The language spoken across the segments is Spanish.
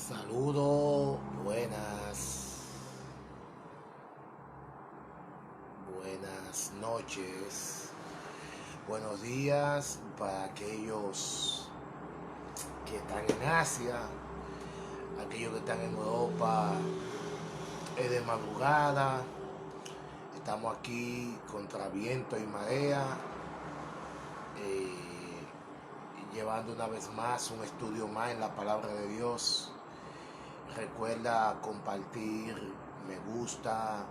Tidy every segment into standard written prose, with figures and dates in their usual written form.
Saludos, buenas noches, buenos días para aquellos que están en Asia, aquellos que están en Europa, es de madrugada. Estamos aquí contra viento y marea, llevando una vez más un estudio más en la palabra de Dios. Recuerda compartir, me gusta,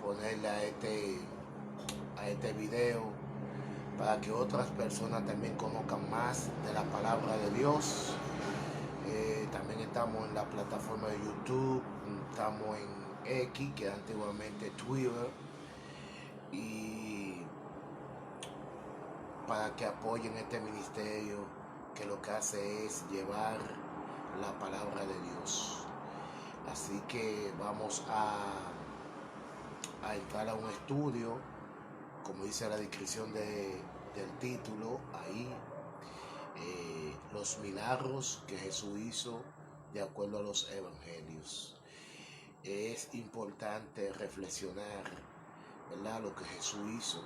ponerle a este video para que otras personas también conozcan más de la palabra de Dios. También estamos en la plataforma de YouTube, estamos en X, que era antiguamente Twitter, y para que apoyen este ministerio que lo que hace es llevar la palabra de Dios. Así que vamos a entrar a un estudio, como dice la descripción del título ahí, los milagros que Jesús hizo de acuerdo a los evangelios. Es importante reflexionar, ¿verdad?, lo que Jesús hizo.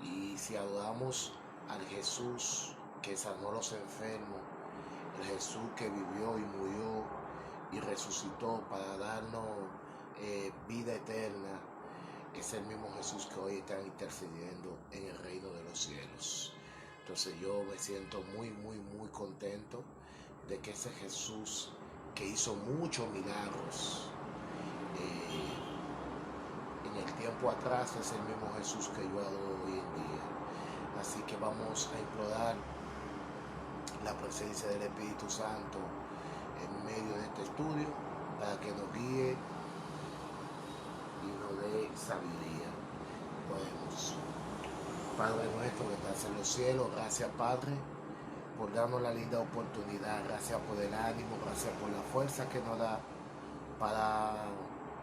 Y si adoramos al Jesús que sanó a los enfermos, el Jesús que vivió y murió y resucitó para darnos vida eterna, es el mismo Jesús que hoy está intercediendo en el reino de los cielos. Entonces yo me siento muy contento de que ese Jesús que hizo muchos milagros en el tiempo atrás es el mismo Jesús que yo adoro hoy en día. Así que vamos a implorar la presencia del Espíritu Santo en medio de este estudio para que nos guíe y nos dé sabiduría. Podemos. Padre nuestro que estás en los cielos, gracias Padre por darnos la linda oportunidad, gracias por el ánimo, gracias por la fuerza que nos da para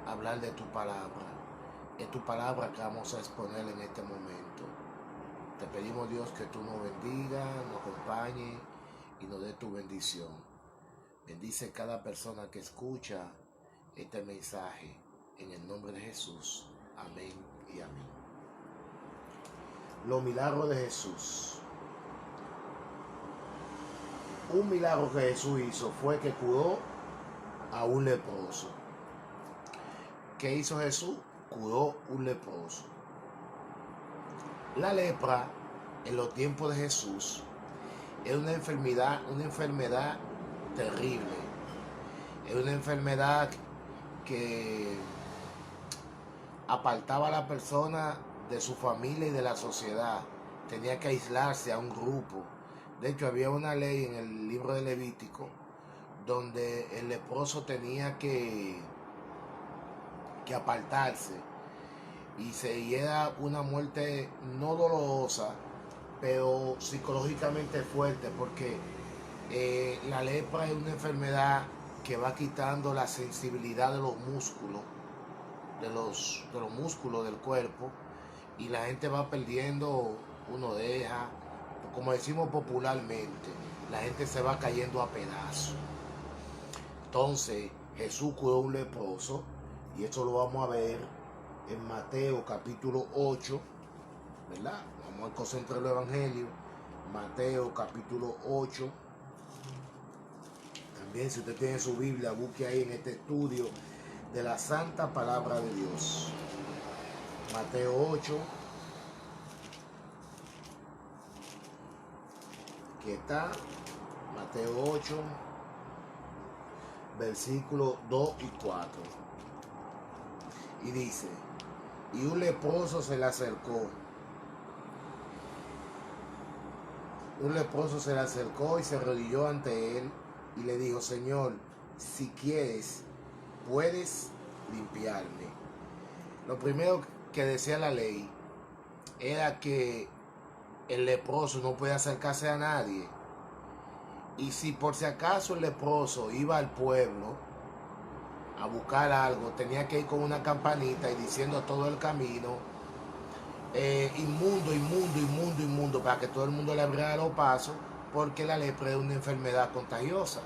hablar de tu palabra. Es tu palabra que vamos a exponer en este momento. Te pedimos, Dios, que tú nos bendiga, nos acompañe y nos dé tu bendición. Bendice cada persona que escucha este mensaje en el nombre de Jesús. Amén y amén. Los milagros de Jesús. Un milagro que Jesús hizo fue que curó a un leproso. ¿Qué hizo Jesús? Curó un leproso. La lepra en los tiempos de Jesús es una enfermedad terrible. Es una enfermedad que apartaba a la persona de su familia y de la sociedad. Tenía que aislarse a un grupo. De hecho, había una ley en el libro de Levítico donde el leproso tenía que apartarse y era una muerte no dolorosa, pero psicológicamente fuerte, porque la lepra es una enfermedad que va quitando la sensibilidad de los músculos, de los músculos del cuerpo, y la gente va perdiendo, uno deja, como decimos popularmente, la gente se va cayendo a pedazos. Entonces Jesús curó a un leproso, y esto lo vamos a ver en Mateo capítulo 8, ¿verdad? Vamos a concentrar el evangelio. Mateo capítulo 8. También, si usted tiene su Biblia, busque ahí en este estudio de la santa palabra de Dios. Mateo 8. Aquí está. Mateo 8, versículos 2 y 4. Y dice: y un leproso se le acercó. Un leproso se le acercó y se arrodilló ante él y le dijo: Señor, si quieres, puedes limpiarme. Lo primero que decía la ley era que el leproso no podía acercarse a nadie. Y si por si acaso el leproso iba al pueblo a buscar algo, tenía que ir con una campanita y diciendo todo el camino: inmundo, inmundo, inmundo, inmundo, para que todo el mundo le abriera los pasos, porque la lepra es una enfermedad contagiosa.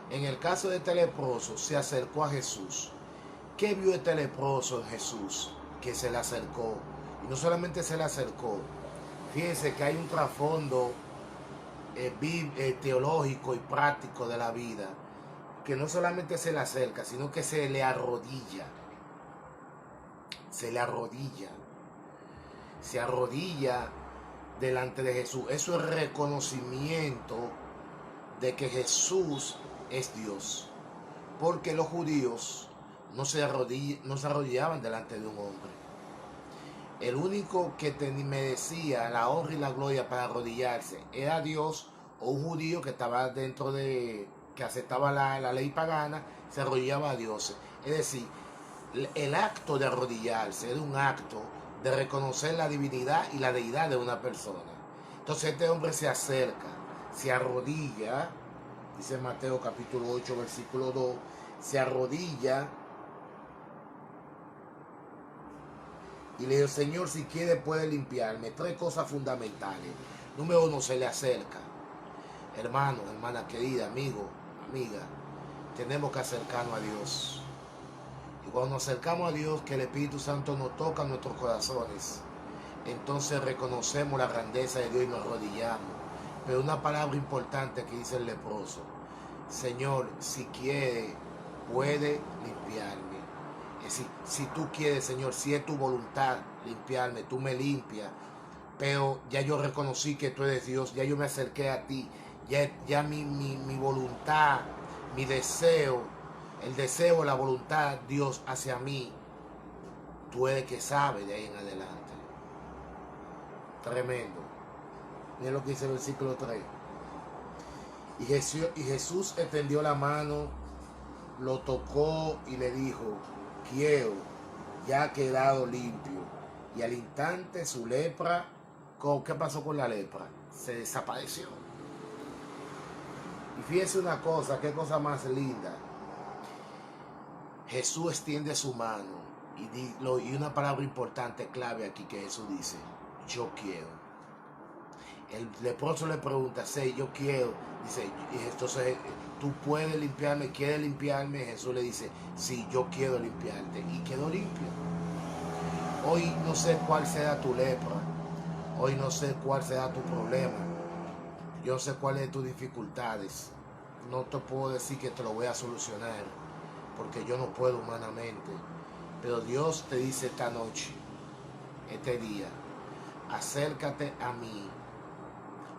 En el caso de este leproso, se acercó a Jesús. ¿Qué vio este leproso en Jesús? Que se le acercó. Y no solamente se le acercó. Fíjense que hay un trasfondo teológico y práctico de la vida. Que no solamente se le acerca, sino que se le arrodilla. Se le arrodilla. Se arrodilla delante de Jesús. Eso es reconocimiento de que Jesús es Dios. Porque los judíos no se arrodillaban delante de un hombre. El único que merecía la honra y la gloria para arrodillarse era Dios, o un judío que estaba dentro de, que aceptaba la ley pagana, se arrodillaba a Dios. Es decir, el acto de arrodillarse era un acto de reconocer la divinidad y la deidad de una persona. Entonces este hombre se acerca, se arrodilla, dice Mateo capítulo 8, versículo 2, se arrodilla y le dijo: Señor, si quiere puede limpiarme. Tres cosas fundamentales. Número uno, se le acerca. Hermano, hermana querida, amigo, amiga, tenemos que acercarnos a Dios. Y cuando nos acercamos a Dios, que el Espíritu Santo nos toca nuestros corazones, entonces reconocemos la grandeza de Dios y nos arrodillamos. Pero una palabra importante que dice el leproso: Señor, si quiere, puede limpiarme. Es decir, si tú quieres, Señor, si es tu voluntad limpiarme, tú me limpias. Pero ya yo reconocí que tú eres Dios, ya yo me acerqué a ti, ya mi voluntad, mi deseo, el deseo, la voluntad, Dios, hacia mí, tú eres que sabe de ahí en adelante. Tremendo. Miren lo que dice el versículo 3. Y Jesús extendió la mano, lo tocó y le dijo: quiero, ya ha quedado limpio. Y al instante su lepra, ¿qué pasó con la lepra? Se desapareció. Y fíjense una cosa, qué cosa más linda. Jesús extiende su mano y una palabra importante, clave aquí que Jesús dice: yo quiero. El leproso le pregunta: sí, yo quiero. Dice, entonces, ¿tú puedes limpiarme? ¿Quieres limpiarme? Jesús le dice: sí, yo quiero limpiarte. Y quedó limpio. Hoy no sé cuál será tu lepra. Hoy no sé cuál será tu problema. Yo no sé cuáles son tus dificultades. No te puedo decir que te lo voy a solucionar, porque yo no puedo humanamente. Pero Dios te dice esta noche, este día: acércate a mí,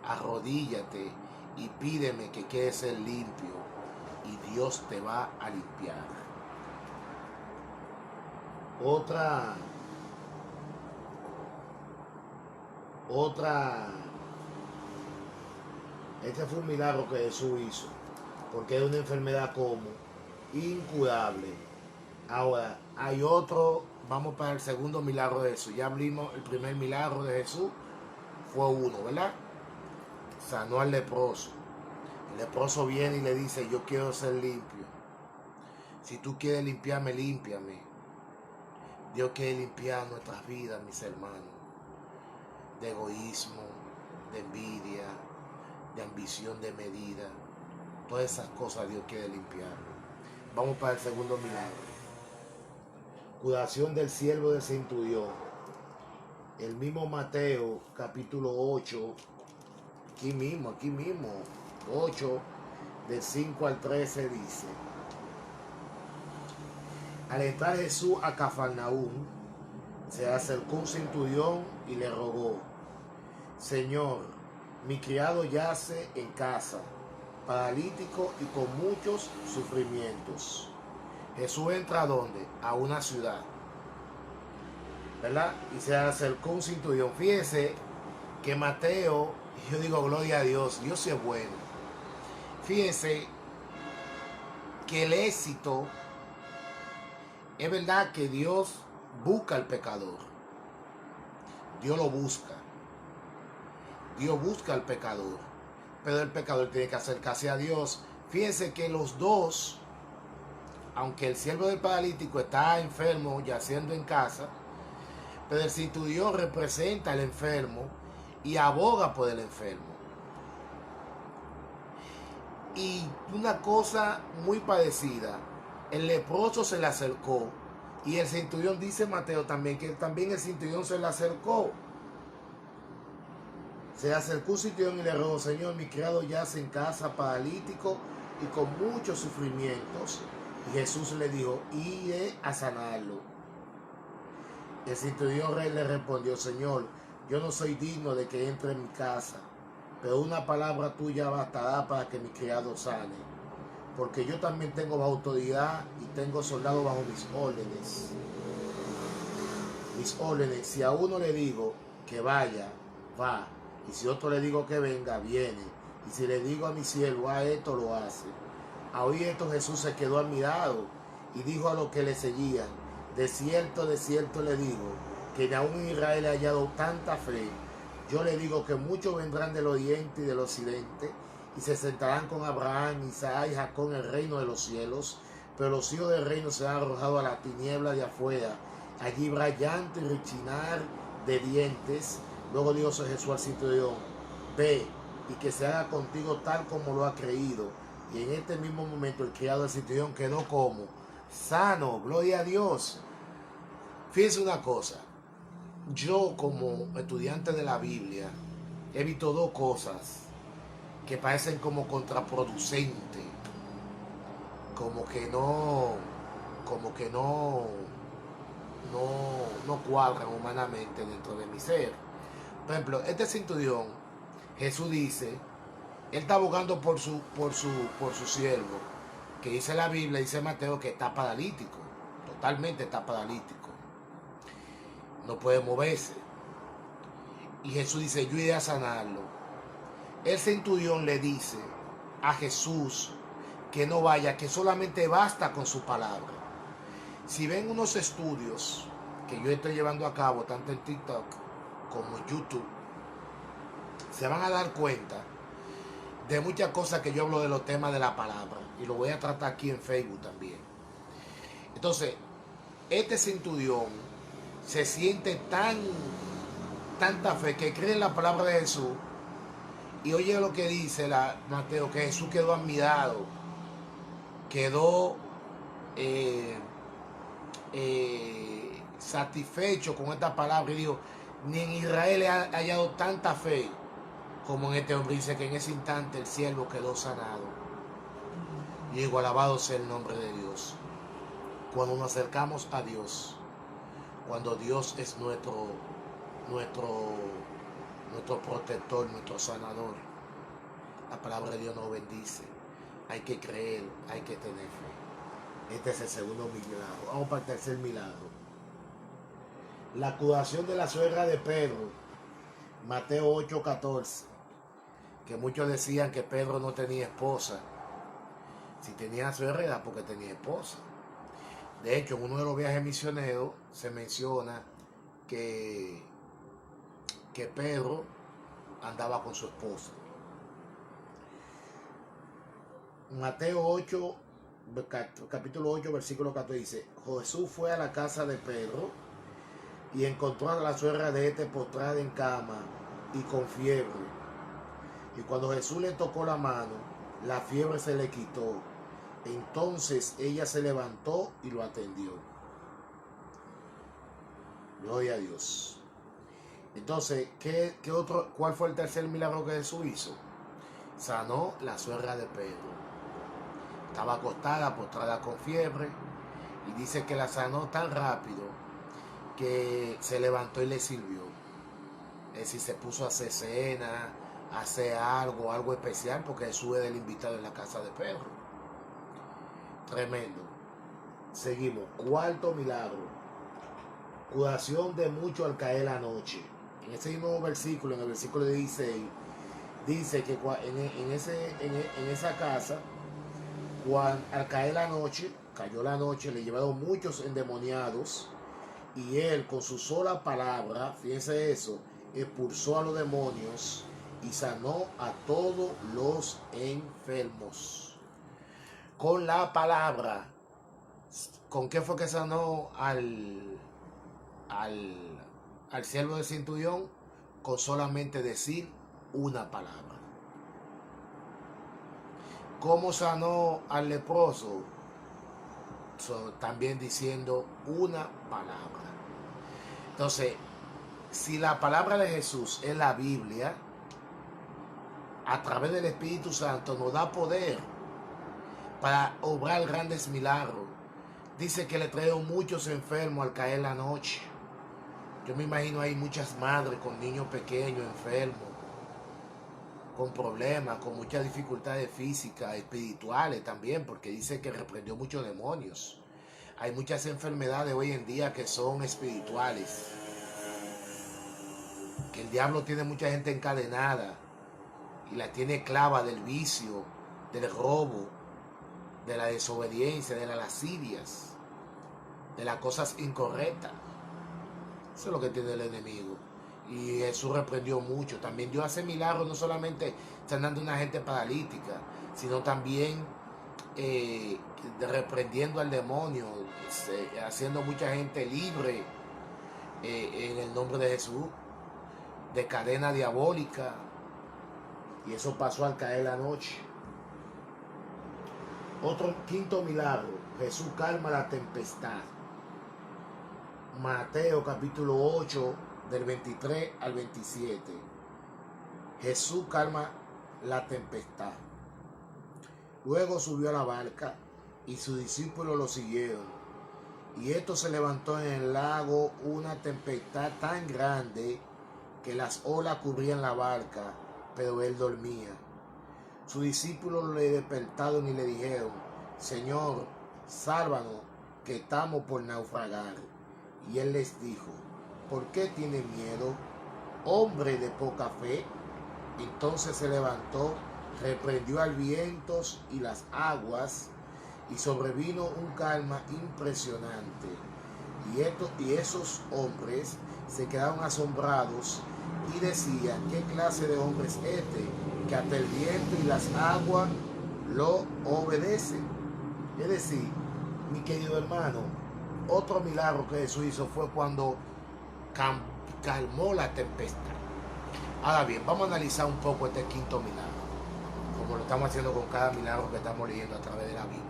arrodíllate y pídeme que quieres ser limpio, y Dios te va a limpiar. Este fue un milagro que Jesús hizo, porque era una enfermedad como incurable. Ahora, hay otro, vamos para el segundo milagro de Jesús. Ya abrimos el primer milagro de Jesús, fue uno, ¿verdad? Sanó al leproso. El leproso viene y le dice: yo quiero ser limpio. Si tú quieres limpiarme, límpiame. Dios quiere limpiar nuestras vidas, mis hermanos, de egoísmo, de envidia, de ambición de medida. Todas esas cosas Dios quiere limpiar. Vamos para el segundo milagro. Curación del siervo de centurión. El mismo Mateo, capítulo 8, aquí mismo, 8, del 5 al 13 dice: al entrar Jesús a Cafarnaúm, se acercó un centurión y le rogó: Señor, mi criado yace en casa, paralítico y con muchos sufrimientos. Jesús entra ¿a dónde? A una ciudad, ¿verdad? Y se acercó un centurión. Fíjese que Mateo, yo digo gloria a Dios, Dios sí es bueno. Fíjese que el éxito, es verdad que Dios busca al pecador. Dios lo busca. Dios busca al pecador. Pero el pecador tiene que acercarse a Dios. Fíjense que los dos, aunque el siervo del paralítico está enfermo, yaciendo en casa, pero el centurión representa al enfermo y aboga por el enfermo. Y una cosa muy parecida, el leproso se le acercó y el centurión, dice Mateo también, que también el centurión se le acercó. Se acercó un centurión y le rogó: Señor, mi criado yace en casa paralítico y con muchos sufrimientos. Y Jesús le dijo: iré a sanarlo. El centurión le respondió: Señor, yo no soy digno de que entre en mi casa, pero una palabra tuya bastará para que mi criado sane, porque yo también tengo autoridad y tengo soldados bajo mis órdenes. Si a uno le digo que vaya, va, y si a otro le digo que venga, viene, y si le digo a mi siervo, a esto, lo hace. A oír esto, Jesús se quedó admirado y dijo a los que le seguían: de cierto le digo, que aún en Israel he hallado tanta fe. Yo le digo que muchos vendrán del oriente y del occidente y se sentarán con Abraham, Isaac y Jacob en el reino de los cielos, pero los hijos del reino serán arrojados a la tiniebla de afuera. Allí habrá llanto y rechinar de dientes. Luego dijo Jesús al centurión: ve, y que se haga contigo tal como lo ha creído. Y en este mismo momento el criado del centurión quedó como sano. Gloria a Dios. Fíjense una cosa. Yo, como estudiante de la Biblia, he visto dos cosas que parecen como contraproducentes, como que no cuadran humanamente dentro de mi ser. Por ejemplo, este centurión, Jesús dice, él está abogando por su siervo, que dice la Biblia, dice Mateo, que está paralítico, totalmente está paralítico, no puede moverse. Y Jesús dice: yo iré a sanarlo. El centurión le dice a Jesús que no vaya, que solamente basta con su palabra. Si ven unos estudios que yo estoy llevando a cabo, tanto en TikTok como en YouTube, se van a dar cuenta de muchas cosas que yo hablo de los temas de la palabra, y lo voy a tratar aquí en Facebook también. Entonces, este centurión se siente tanta fe que cree en la palabra de Jesús, y oye lo que dice Mateo, que Jesús quedó admirado, quedó satisfecho con esta palabra, y dijo: ni en Israel he hallado tanta fe como en este hombre. Dice que en ese instante el siervo quedó sanado. Y digo: alabado sea el nombre de Dios. Cuando nos acercamos a Dios, cuando Dios es nuestro protector, nuestro sanador, la palabra de Dios nos bendice. Hay que creer, hay que tener fe. Este es el segundo milagro. Vamos para el tercer milagro. La curación de la suegra de Pedro, Mateo 8:14. Que muchos decían que Pedro no tenía esposa. Si tenía suegra era porque tenía esposa. De hecho, en uno de los viajes misioneros se menciona que Pedro andaba con su esposa. Mateo 8, capítulo 8, versículo 14 dice: Jesús fue a la casa de Pedro y encontró a la suegra de este postrada en cama y con fiebre. Y cuando Jesús le tocó la mano, la fiebre se le quitó. Entonces ella se levantó y lo atendió. Gloria a Dios. Entonces, ¿cuál fue el tercer milagro que Jesús hizo? Sanó la suegra de Pedro. Estaba acostada, postrada con fiebre, y dice que la sanó tan rápido que se levantó y le sirvió. Es decir, se puso a hacer cena, a hacer algo especial, porque Jesús es el invitado en la casa de Pedro. Tremendo. Seguimos. Cuarto milagro. Curación de mucho al caer la noche. En ese mismo versículo, en el versículo 16, dice que en esa casa, al caer la noche, cayó la noche, le llevaron muchos endemoniados, y él con su sola palabra, fíjense eso, expulsó a los demonios y sanó a todos los enfermos. Con la palabra. ¿Con qué fue que sanó al siervo del centurión? Con solamente decir una palabra. ¿Cómo sanó al leproso? También diciendo una palabra. Entonces, si la palabra de Jesús es la Biblia, a través del Espíritu Santo nos da poder para obrar grandes milagros. Dice que le trajeron muchos enfermos al caer la noche. Yo me imagino hay muchas madres con niños pequeños, enfermos, con problemas, con muchas dificultades físicas, espirituales también, porque dice que reprendió muchos demonios. Hay muchas enfermedades hoy en día que son espirituales, que el diablo tiene mucha gente encadenada y la tiene clava del vicio, del robo, de la desobediencia, de las lascivias, de las cosas incorrectas. Eso es lo que tiene el enemigo. Y Jesús reprendió mucho. También Dios hace milagros, no solamente sanando a una gente paralítica, sino también reprendiendo al demonio, haciendo mucha gente libre en el nombre de Jesús, de cadena diabólica. Y eso pasó al caer la noche. Otro quinto milagro, Jesús calma la tempestad. Mateo capítulo 8, del 23 al 27. Jesús calma la tempestad. Luego subió a la barca y sus discípulos lo siguieron. Y esto se levantó en el lago una tempestad tan grande que las olas cubrían la barca, pero él dormía. Sus discípulos le despertaron y le dijeron: Señor, sálvanos, que estamos por naufragar. Y él les dijo: ¿por qué tienen miedo, hombre de poca fe? Entonces se levantó, reprendió al viento y las aguas, y sobrevino un calma impresionante. Y esos hombres se quedaron asombrados y decían: ¿qué clase de hombre es este, que hasta el viento y las aguas lo obedecen? Es decir, mi querido hermano, otro milagro que Jesús hizo fue cuando calmó la tempestad. Ahora bien, vamos a analizar un poco este quinto milagro, como lo estamos haciendo con cada milagro que estamos leyendo a través de la Biblia.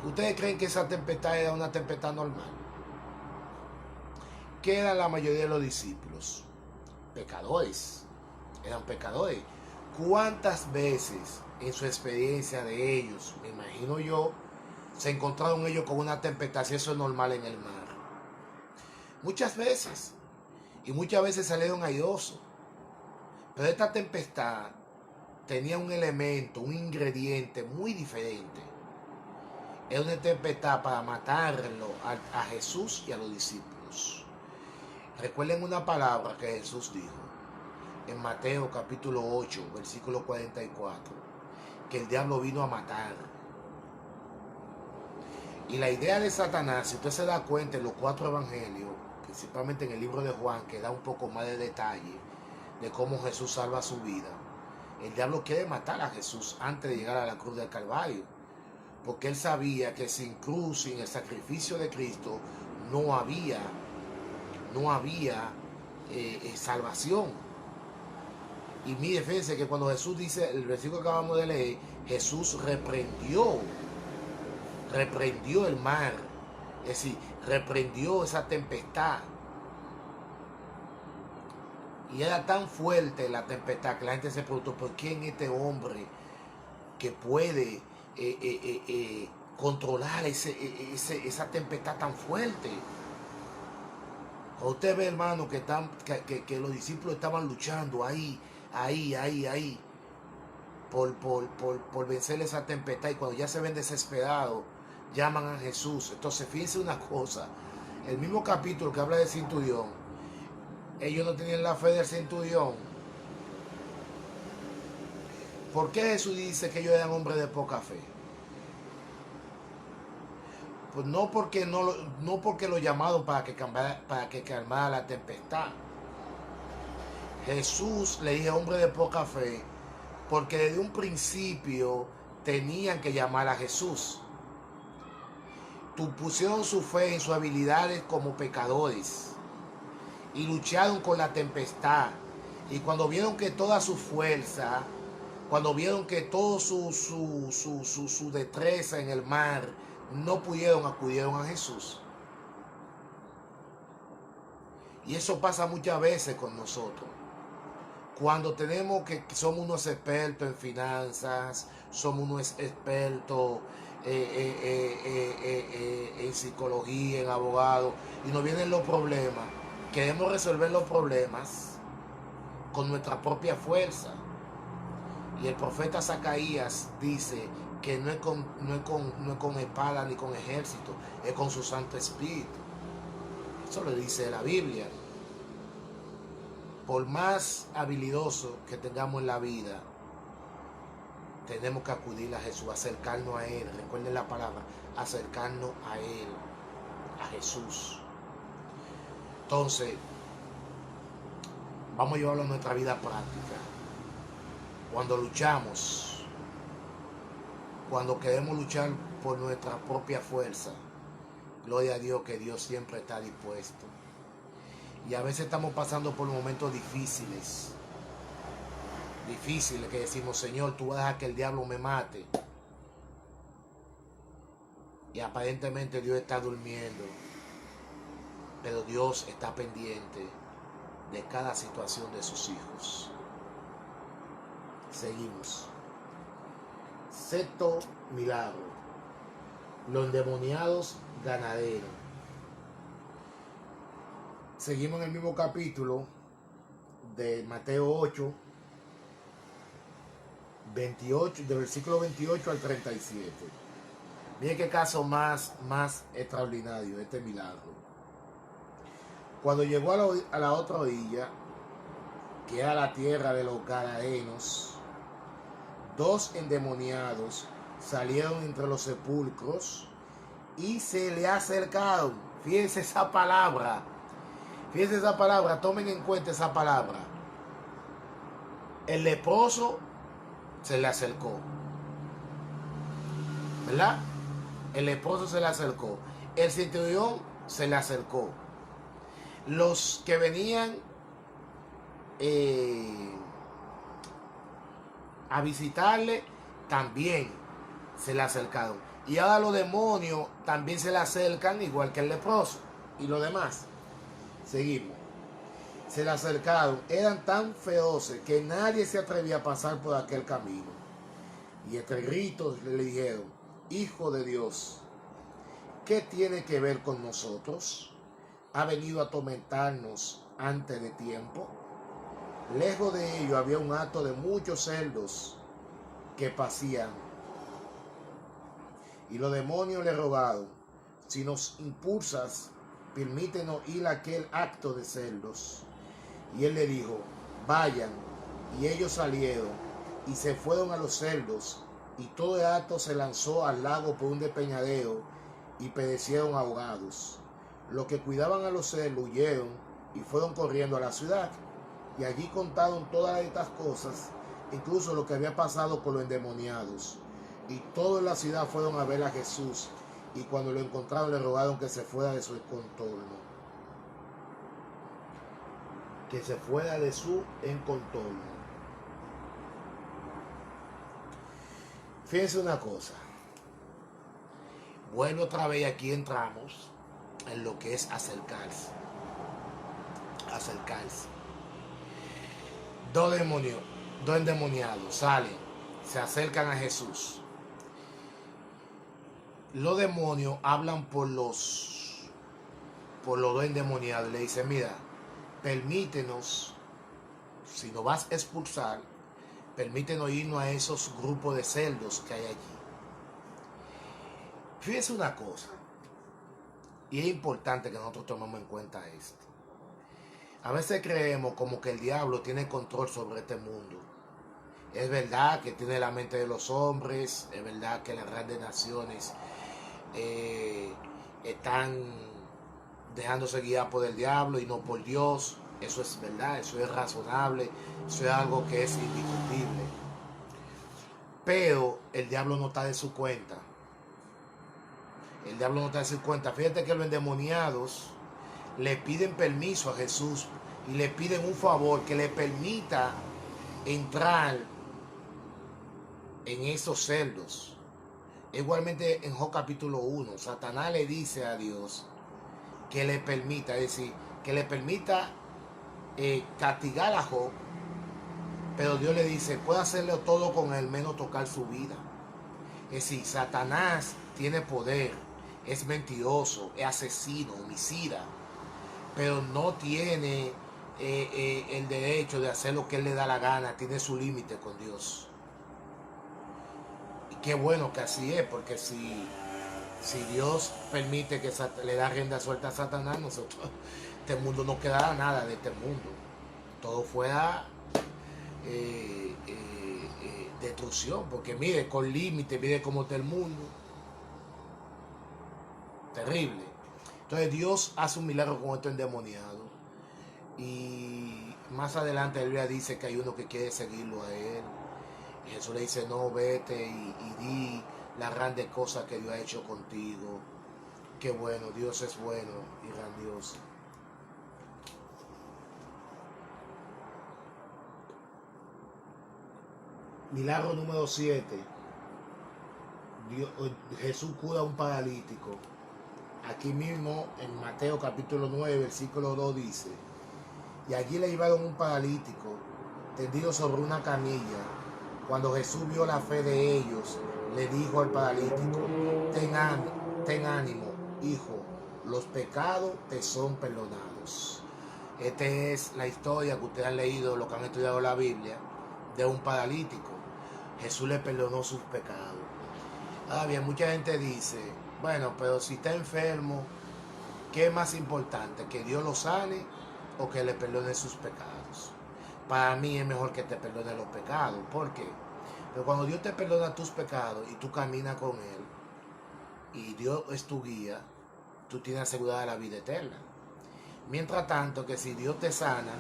¿Ustedes creen que esa tempestad era una tempestad normal? ¿Qué eran la mayoría de los discípulos? Pecadores. Eran pecadores. ¿Cuántas veces en su experiencia de ellos, me imagino yo, se encontraron ellos con una tempestad, si eso es normal en el mar? Muchas veces. Y muchas veces salieron airosos. Pero esta tempestad tenía un elemento, un ingrediente muy diferente. Era una tempestad para matarlo a Jesús y a los discípulos. Recuerden una palabra que Jesús dijo en Mateo capítulo 8, versículo 44, que el diablo vino a matar. Y la idea de Satanás, si usted se da cuenta en los 4 evangelios, principalmente en el libro de Juan, que da un poco más de detalle de cómo Jesús salva su vida, el diablo quiere matar a Jesús antes de llegar a la cruz del Calvario, porque él sabía que sin cruz, sin el sacrificio de Cristo, no había salvación. Y mi defensa es que cuando Jesús dice, el versículo que acabamos de leer, Jesús reprendió el mar, es decir, reprendió esa tempestad. Y era tan fuerte la tempestad que la gente se preguntó: ¿por qué en este hombre que puede controlar esa tempestad tan fuerte? Usted ve, hermano, que los discípulos estaban luchando ahí por vencer esa tempestad, y cuando ya se ven desesperados, llaman a Jesús. Entonces, fíjense una cosa, el mismo capítulo que habla del centurión, ellos no tenían la fe del centurión. ¿Por qué Jesús dice que ellos eran hombres de poca fe? Pues no porque lo llamaron para que calmara la tempestad. Jesús le dijo hombre de poca fe porque desde un principio tenían que llamar a Jesús. Pusieron su fe en sus habilidades como pecadores y lucharon con la tempestad. Y cuando vieron que toda su fuerza, Cuando vieron que todo su destreza en el mar no pudieron, acudieron a Jesús. Y eso pasa muchas veces con nosotros. Cuando tenemos que somos unos expertos en finanzas, somos unos expertos en psicología, en abogados, y nos vienen los problemas, queremos resolver los problemas con nuestra propia fuerza. Y el profeta Zacarías dice que no es con espada ni con ejército, es con su Santo Espíritu. Eso lo dice la Biblia. Por más habilidoso que tengamos en la vida, tenemos que acudir a Jesús, acercarnos a Él. Recuerden la palabra, acercarnos a Él, a Jesús. Entonces, vamos a llevarlo a nuestra vida práctica. Cuando luchamos, cuando queremos luchar por nuestra propia fuerza, gloria a Dios que Dios siempre está dispuesto. Y a veces estamos pasando por momentos difíciles que decimos, Señor, tú vas a dejar que el diablo me mate. Y aparentemente Dios está durmiendo, pero Dios está pendiente de cada situación de sus hijos. Seguimos. Sexto milagro: los endemoniados ganaderos. Seguimos en el mismo capítulo de Mateo 8, 28, del versículo 28 al 37. Miren qué caso más extraordinario este milagro. Cuando llegó a la otra orilla, que era la tierra de los Gadarenos, 2 endemoniados salieron entre los sepulcros y se le acercaron. Fíjense esa palabra. Fíjense esa palabra, tomen en cuenta esa palabra. El leproso se le acercó, ¿verdad? El leproso se le acercó. El centurión se le acercó. Los que venían a visitarle también se le acercaron. Y ahora los demonios también se le acercan, igual que el leproso y los demás. Seguimos. Se le acercaron, eran tan feroces que nadie se atrevía a pasar por aquel camino. Y entre gritos le dijeron: Hijo de Dios, ¿qué tiene que ver con nosotros? ¿Ha venido a atormentarnos antes de tiempo? Lejos de ello había un hato de muchos cerdos que pasían. Y los demonios le rogaron: si nos impulsas, permítenos ir a aquel acto de cerdos. Y él le dijo: vayan. Y ellos salieron y se fueron a los cerdos, y todo el acto se lanzó al lago por un despeñadero y perecieron ahogados. Los que cuidaban a los cerdos huyeron y fueron corriendo a la ciudad, y allí contaron todas estas cosas, incluso lo que había pasado con los endemoniados. Y todos en la ciudad fueron a ver a Jesús, y cuando lo encontraron le rogaron que se fuera de su contorno. Que se fuera de su encontorno. Fíjense una cosa. Vuelvo otra vez, aquí entramos en lo que es acercarse. Acercarse. Dos endemoniados salen, se acercan a Jesús. Los demonios hablan por los dos endemoniados. Le dicen: mira, permítenos, si nos vas a expulsar, permítenos irnos a esos grupos de cerdos que hay allí. Fíjense una cosa, y es importante que nosotros tomemos en cuenta esto. A veces creemos como que el diablo tiene control sobre este mundo. Es verdad que tiene la mente de los hombres, es verdad que las grandes naciones están dejándose guiar por el diablo y no por Dios. Eso es verdad, eso es razonable, eso es algo que es indiscutible. Pero el diablo no está de su cuenta. El diablo no está de su cuenta. Fíjate que los endemoniados le piden permiso a Jesús y le piden un favor, que le permita entrar en esos cerdos. Igualmente en Job capítulo 1, Satanás le dice a Dios que le permita, es decir, que le permita castigar a Job, pero Dios le dice, puede hacerlo todo con él, menos tocar su vida. Es decir, Satanás tiene poder, es mentiroso, es asesino, homicida, pero no tiene el derecho de hacer lo que él le da la gana, tiene su límite con Dios. Y qué bueno que así es, porque si Dios permite que le da rienda suelta a Satanás, nosotros, este mundo no quedará nada de este mundo. Todo fuera destrucción, porque mire, con límite, mire cómo está el mundo. Terrible. Entonces Dios hace un milagro con esto endemoniado. Y más adelante la Biblia dice que hay uno que quiere seguirlo a él. Y Jesús le dice, no, vete y di las grandes cosas que Dios ha hecho contigo. Qué bueno, Dios es bueno y grandioso. Milagro número 7. Jesús cura a un paralítico. Aquí mismo en Mateo capítulo 9, versículo 2 dice, y allí le llevaron un paralítico tendido sobre una camilla. Cuando Jesús vio la fe de ellos, le dijo al paralítico, ten ánimo, hijo, los pecados te son perdonados. Esta es la historia que ustedes han leído, lo que han estudiado la Biblia, de un paralítico. Jesús le perdonó sus pecados. Ahora bien, mucha gente dice, bueno, pero si está enfermo, ¿qué es más importante? ¿Que Dios lo sane o que le perdone sus pecados? Para mí es mejor que te perdone los pecados. ¿Por qué? Pero cuando Dios te perdona tus pecados y tú caminas con Él y Dios es tu guía, tú tienes asegurada la vida eterna. Mientras tanto, que si Dios te sana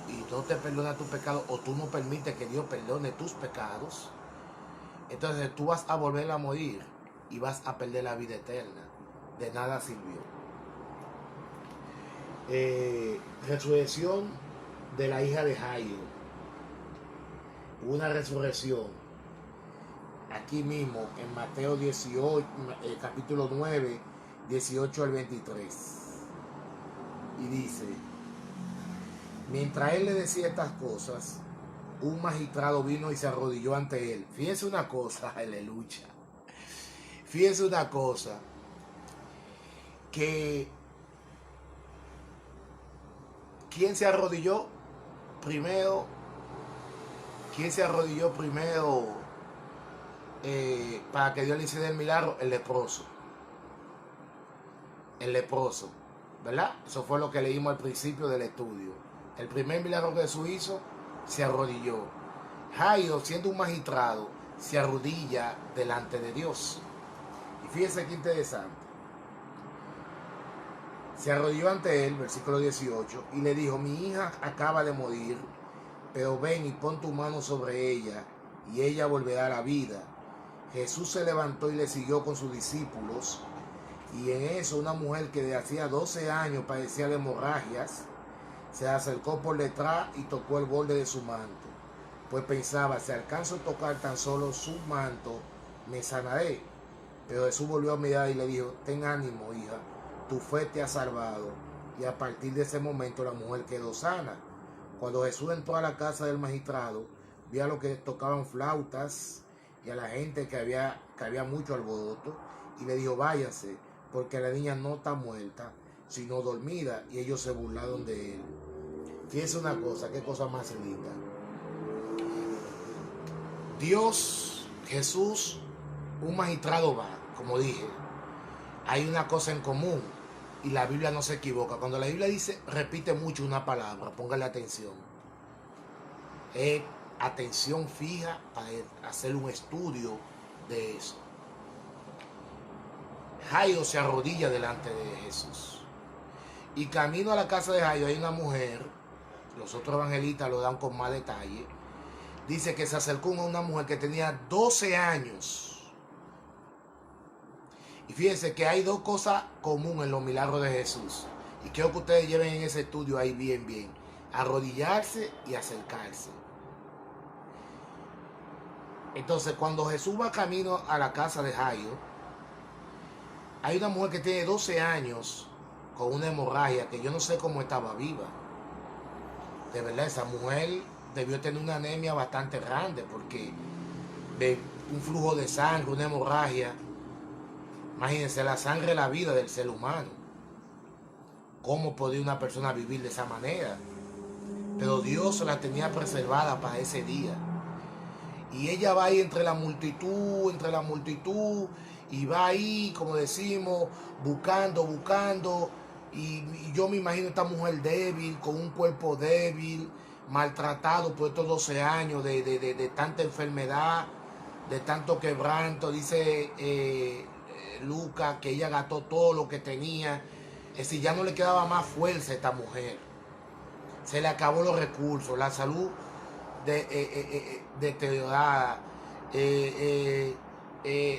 y no te perdona tus pecados, o tú no permites que Dios perdone tus pecados, entonces tú vas a volver a morir y vas a perder la vida eterna. De nada sirvió. Resurrección de la hija de Jairo. Una resurrección. Aquí mismo en Mateo 18, capítulo 9, 18 al 23. Y dice, mientras él le decía estas cosas, un magistrado vino y se arrodilló ante él. Fíjense una cosa, aleluya. Fíjense una cosa, que ¿quién se arrodilló primero? ¿Quién se arrodilló primero para que Dios le hiciera el milagro? El leproso. El leproso, ¿verdad? Eso fue lo que leímos al principio del estudio. El primer milagro que Jesús hizo, se arrodilló. Jairo, siendo un magistrado, se arrodilla delante de Dios. Y fíjense qué interesante. Se arrodilló ante él, versículo 18, y le dijo, mi hija acaba de morir, pero ven y pon tu mano sobre ella, y ella volverá a la vida. Jesús se levantó y le siguió con sus discípulos, y en eso una mujer que de hacía 12 años padecía de hemorragias, se acercó por detrás y tocó el borde de su manto, pues pensaba, si alcanzo a tocar tan solo su manto, me sanaré. Pero Jesús volvió a mirar y le dijo, ten ánimo, hija, tu fe te ha salvado. Y a partir de ese momento la mujer quedó sana. Cuando Jesús entró a la casa del magistrado, vio a los que tocaban flautas y a la gente que había mucho alboroto, y le dijo, váyase, porque la niña no está muerta, sino dormida. Y ellos se burlaron de él. Fíjense una cosa, qué cosa más linda. Dios, Jesús, un magistrado va, como dije, hay una cosa en común y la Biblia no se equivoca. Cuando la Biblia dice, repite mucho una palabra, póngale atención. Es atención fija para hacer un estudio de eso. Jairo se arrodilla delante de Jesús. Y camino a la casa de Jairo hay una mujer, los otros evangelistas lo dan con más detalle. Dice que se acercó a una mujer que tenía 12 años. Y fíjense que hay dos cosas comunes en los milagros de Jesús. Y quiero que ustedes lleven en ese estudio ahí bien. Arrodillarse y acercarse. Entonces, cuando Jesús va camino a la casa de Jairo, hay una mujer que tiene 12 años con una hemorragia que yo no sé cómo estaba viva. De verdad, esa mujer debió tener una anemia bastante grande porque de un flujo de sangre, una hemorragia. Imagínense, la sangre es la vida del ser humano. ¿Cómo podía una persona vivir de esa manera? Pero Dios la tenía preservada para ese día. Y ella va ahí entre la multitud, y va ahí, como decimos, buscando. Y yo me imagino esta mujer débil, con un cuerpo débil, maltratado por estos 12 años de tanta enfermedad, de tanto quebranto. Dice Lucas que ella gastó todo lo que tenía. Es decir, ya no le quedaba más fuerza a esta mujer. Se le acabó los recursos, la salud deteriorada,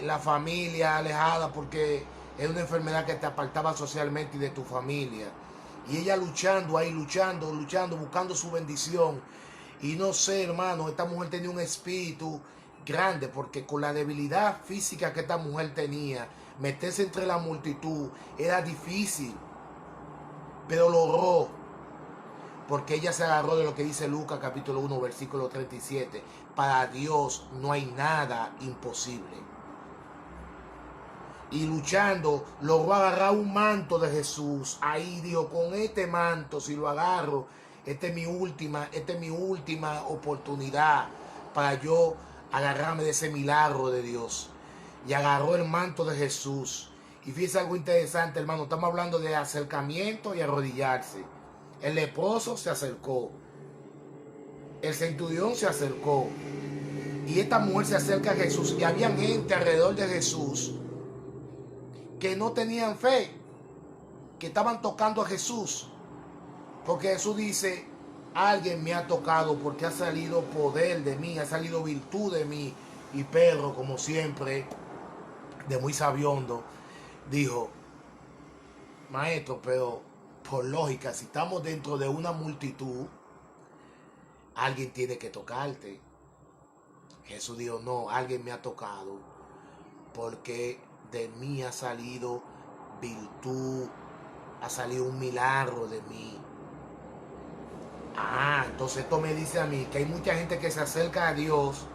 la familia alejada porque es una enfermedad que te apartaba socialmente y de tu familia. Y ella luchando ahí, luchando, buscando su bendición. Y no sé, hermano, esta mujer tenía un espíritu grande porque con la debilidad física que esta mujer tenía, meterse entre la multitud era difícil, pero logró. Porque ella se agarró de lo que dice Lucas capítulo 1 versículo 37. Para Dios no hay nada imposible. Y luchando, logró agarrar un manto de Jesús. Ahí dijo, con este manto, si lo agarro, esta es mi última oportunidad para yo agarrarme de ese milagro de Dios. Y agarró el manto de Jesús. Y fíjense algo interesante, hermano. Estamos hablando de acercamiento y arrodillarse. El leproso se acercó. El centurión se acercó. Y esta mujer se acerca a Jesús. Y había gente alrededor de Jesús que no tenían fe, que estaban tocando a Jesús. Porque Jesús dice, alguien me ha tocado porque ha salido poder de mí, ha salido virtud de mí. Y Pedro, como siempre, de muy sabiondo, dijo, maestro, pero por lógica, si estamos dentro de una multitud, alguien tiene que tocarte. Jesús dijo, no, alguien me ha tocado porque de mí ha salido virtud, ha salido un milagro de mí. Entonces esto me dice a mí que hay mucha gente que se acerca a Dios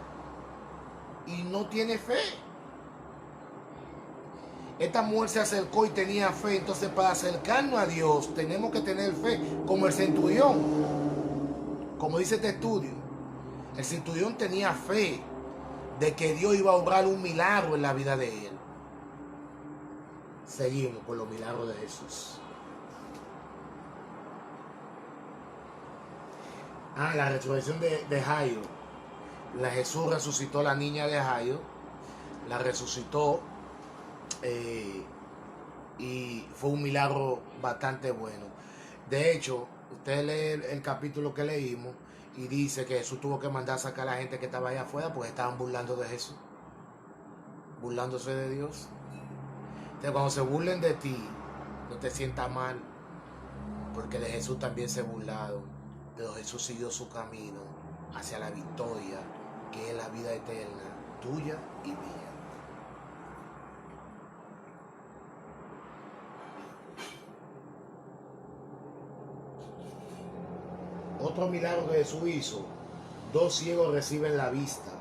y no tiene fe. Esta mujer se acercó y tenía fe. Entonces para acercarnos a Dios tenemos que tener fe, como el centurión. Como dice este estudio, el centurión tenía fe de que Dios iba a obrar un milagro en la vida de él. Seguimos con los milagros de Jesús. La resurrección de Jairo. Jesús resucitó a la niña de Jairo, la resucitó y fue un milagro bastante bueno. De hecho, usted lee el capítulo que leímos y dice que Jesús tuvo que mandar a sacar a la gente que estaba allá afuera porque estaban burlando de Jesús, burlándose de Dios. Entonces, cuando se burlen de ti, no te sientas mal, porque de Jesús también se burlaron, pero Jesús siguió su camino hacia la victoria, que es la vida eterna, tuya y mía. Otro milagro que Jesús hizo, 2 ciegos reciben la vista.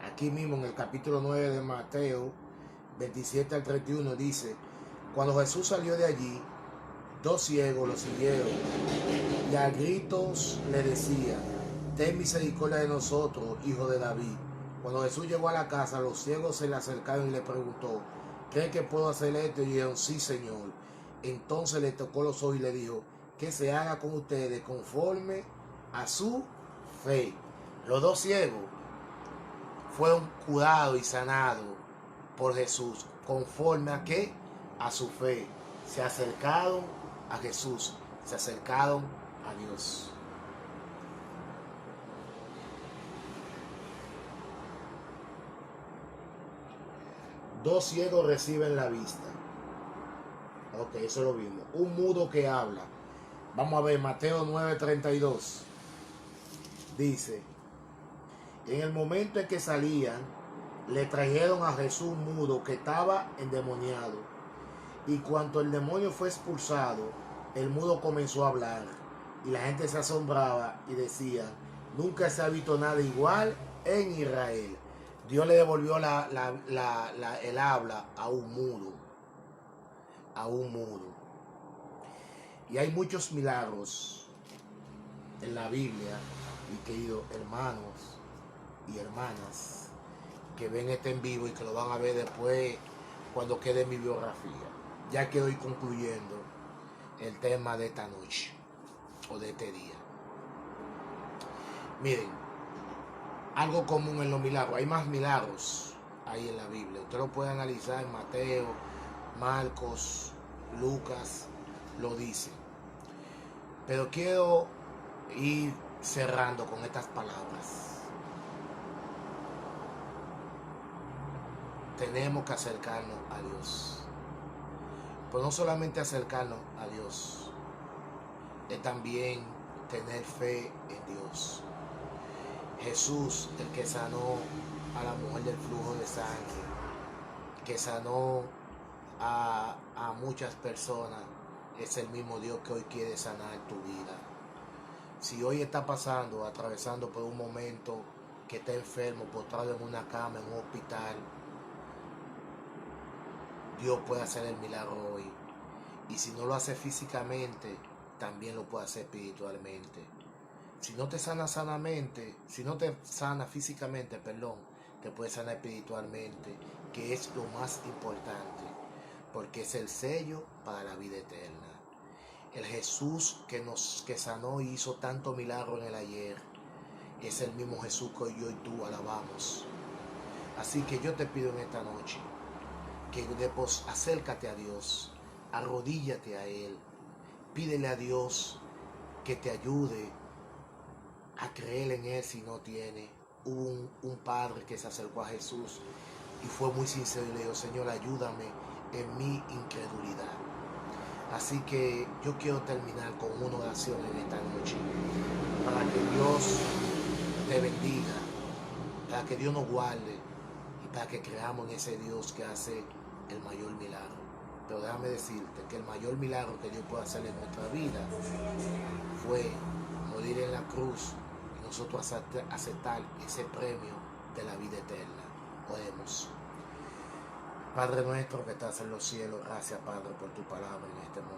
Aquí mismo en el capítulo 9 de Mateo, 27 al 31 dice, cuando Jesús salió de allí, 2 ciegos lo siguieron y a gritos le decían, ten misericordia de nosotros, hijo de David. Cuando Jesús llegó a la casa, los ciegos se le acercaron y le preguntó, ¿cree que puedo hacer esto? Y dijeron, sí, Señor. Entonces le tocó los ojos y le dijo, que se haga con ustedes conforme a su fe. Los 2 ciegos fueron curados y sanados por Jesús. ¿Conforme a qué? A su fe. Se acercaron a Jesús. Se acercaron a Dios. Dos ciegos reciben la vista. Ok, eso lo vimos. Un mudo que habla. Vamos a ver Mateo 9:32. Dice, En el momento en que salían, le trajeron a Jesús mudo que estaba endemoniado. Y cuando el demonio fue expulsado, el mudo comenzó a hablar. Y la gente se asombraba y decía, nunca se ha visto nada igual en Israel. Dios le devolvió el habla a un mudo. A un mudo. Y hay muchos milagros en la Biblia, mi queridos hermanos y hermanas, que ven este en vivo y que lo van a ver después cuando quede mi biografía. Ya que estoy concluyendo el tema de esta noche o de este día. Miren, algo común en los milagros. Hay más milagros ahí en la Biblia. Usted lo puede analizar en Mateo, Marcos, Lucas, lo dice. Pero quiero ir cerrando con estas palabras. Tenemos que acercarnos a Dios. Pero no solamente acercarnos a Dios, es también tener fe en Dios. Jesús, el que sanó a la mujer del flujo de sangre, que sanó a muchas personas, es el mismo Dios que hoy quiere sanar tu vida. Si hoy está pasando, atravesando por un momento que está enfermo, postrado en una cama, en un hospital, Dios puede hacer el milagro hoy. Y si no lo hace físicamente, también lo puede hacer espiritualmente. Si no te sana si no te sana físicamente, te puede sanar espiritualmente, que es lo más importante, porque es el sello para la vida eterna. El Jesús que sanó y hizo tanto milagro en el ayer, es el mismo Jesús que yo y tú alabamos. Así que yo te pido en esta noche, que después acércate a Dios, arrodíllate a Él, pídele a Dios que te ayude a creer en Él si no tiene. Hubo un padre que se acercó a Jesús y fue muy sincero y le dijo, Señor, ayúdame en mi incredulidad. Así que yo quiero terminar con una oración en esta noche, para que Dios te bendiga, para que Dios nos guarde y para que creamos en ese Dios que hace el mayor milagro. Pero déjame decirte que el mayor milagro que Dios puede hacer en nuestra vida fue morir en la cruz y nosotros aceptar ese premio de la vida eterna. Oremos. Padre nuestro que estás en los cielos, gracias, Padre, por tu palabra en este momento.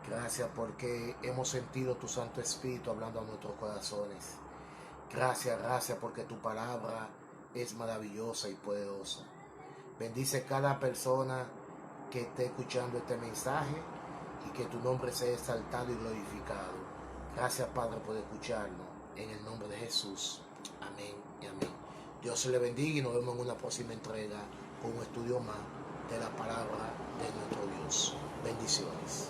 Gracias porque hemos sentido tu Santo Espíritu hablando a nuestros corazones. Gracias porque tu palabra es maravillosa y poderosa. Bendice cada persona que esté escuchando este mensaje y que tu nombre sea exaltado y glorificado. Gracias, Padre, por escucharnos. En el nombre de Jesús. Amén y amén. Dios se le bendiga y nos vemos en una próxima entrega con un estudio más de la palabra de nuestro Dios. Bendiciones.